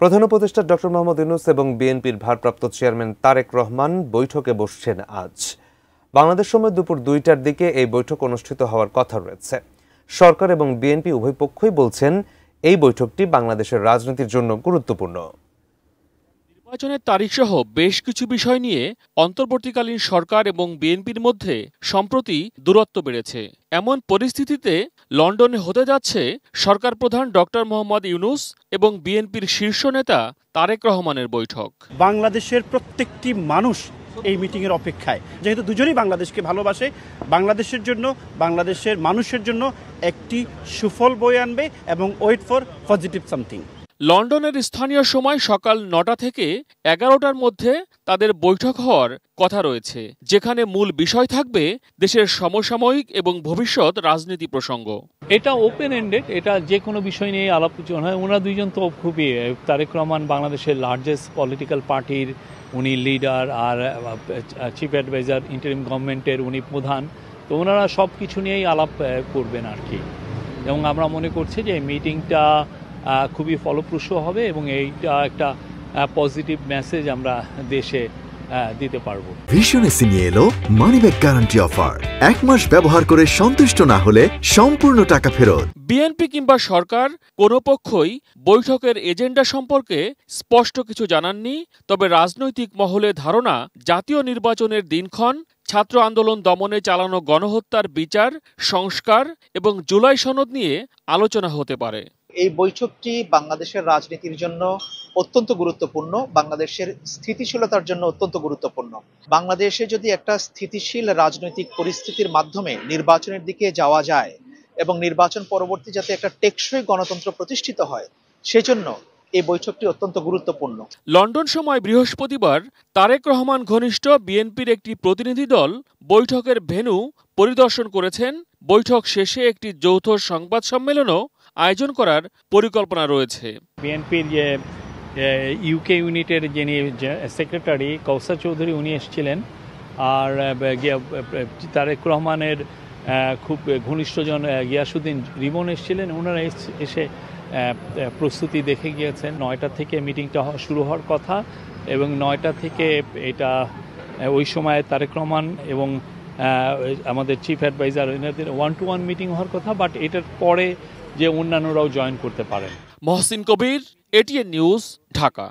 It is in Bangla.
প্রধান উপদেষ্টা ডক্টর মোহাম্মদ ইউনূস এবং বিএনপির ভারপ্রাপ্ত চেয়ারম্যান তারেক রহমান বৈঠকে বসছেন আজ। বাংলাদেশ সময় দুপুর ২টার দিকে এই বৈঠক অনুষ্ঠিত হওয়ার কথা রয়েছে। সরকার এবং বিএনপি উভয় পক্ষই বলছেন এই বৈঠকটি বাংলাদেশের রাজনীতির জন্য গুরুত্বপূর্ণ। নির্বাচনের তারিখসহ বেশ কিছু বিষয় নিয়ে অন্তর্বর্তীকালীন সরকার এবং বিএনপির মধ্যে সম্প্রতি দূরত্ব বেড়েছে। এমন পরিস্থিতিতে লন্ডনে হতে যাচ্ছে সরকার প্রধান ডক্টর মোহাম্মদ ইউনূস এবং বিএনপির শীর্ষ নেতা তারেক রহমানের বৈঠক। বাংলাদেশের প্রত্যেকটি মানুষ এই মিটিংয়ের অপেক্ষায়, যেহেতু দুজনেই বাংলাদেশকে ভালোবাসে, বাংলাদেশের জন্য, বাংলাদেশের মানুষের জন্য একটি সুফল বয়ে আনবে এবং ওয়েট ফর পজিটিভ সামথিং। লন্ডনের স্থানীয় সময় সকাল ৯টা থেকে ১১টার মধ্যে তাদের বৈঠক হওয়ার কথা রয়েছে, যেখানে মূল বিষয় থাকবে দেশের সমসাময়িক এবং ভবিষ্যৎ রাজনীতি প্রসঙ্গ। এটা ওপেন এন্ডেড, এটা যে কোনো বিষয় নিয়ে আলোচনা হয়। ওনারা দুইজন তো খুবই, তারেক রহমান বাংলাদেশের লার্জেস্ট পলিটিক্যাল পার্টির উনি লিডার, আর চিফ অ্যাডভাইজার ইন্টারিম গভর্নমেন্টের উনি প্রধান, তো ওনারা সব কিছু নিয়েই আলাপ করবেন আর কি। এবং আমরা মনে করছি যে এই মিটিংটা খুবই ফলপ্রসূ হবে এবং এইটা একটা পজিটিভ মেসেজ আমরা দেশে দিতে পারবো। ভিশন এসি নিয়ে এলো মানিব্যাগ গ্যারান্টি অফার। ১ মাস ব্যবহার করে সন্তুষ্ট না হলে সম্পূর্ণ টাকা ফেরত। বিএনপি কিংবা সরকার কোনো পক্ষই বৈঠকের এজেন্ডা সম্পর্কে স্পষ্ট কিছু জানাননি। তবে রাজনৈতিক মহলে ধারণা, জাতীয় নির্বাচনের দিনক্ষণ, ছাত্র আন্দোলন দমনে চালানো গণহত্যার বিচার, সংস্কার এবং জুলাই সনদ নিয়ে আলোচনা হতে পারে। এই বৈঠকটি বাংলাদেশের রাজনীতির জন্য অত্যন্ত গুরুত্বপূর্ণ, বাংলাদেশের স্থিতিশীলতার জন্য অত্যন্ত গুরুত্বপূর্ণ। বাংলাদেশে যদি একটা স্থিতিশীল রাজনৈতিক পরিস্থিতির মাধ্যমে নির্বাচনের দিকে যাওয়া যায় এবং নির্বাচন পরবর্তী যাতে একটা টেকসই গণতন্ত্র প্রতিষ্ঠিত হয়, সেজন্য এই বৈঠকটি অত্যন্ত গুরুত্বপূর্ণ। লন্ডন সময় বৃহস্পতিবার তারেক রহমান ঘনিষ্ঠ বিএনপির একটি প্রতিনিধি দল বৈঠকের ভেন্যু পরিদর্শন করেছেন। বৈঠক শেষে একটি যৌথ সংবাদ সম্মেলনও আয়োজন করার পরিকল্পনা রয়েছে। বিএনপির যে ইউকে ইউনিটের যিনি সেক্রেটারি কৌসার চৌধুরী উনি এসেছিলেন, আর তারেক রহমানের খুব ঘনিষ্ঠজন গিয়াসউদ্দিন রিমন এসেছিলেন। ওনারা এসে প্রস্তুতি দেখে গিয়েছেন। 9টা থেকে মিটিংটা শুরু হওয়ার কথা এবং 9টা থেকে এটা ওই সময় তারেক রহমান এবং আমাদের চিফ অ্যাডভাইজার এনাদের 1-to-1 মিটিং হওয়ার কথা, বাট এটার পরে যে অন্যান্যরাও জয়েন করতে পারেন। মহসিন কবির, এটিএন নিউজ, ঢাকা।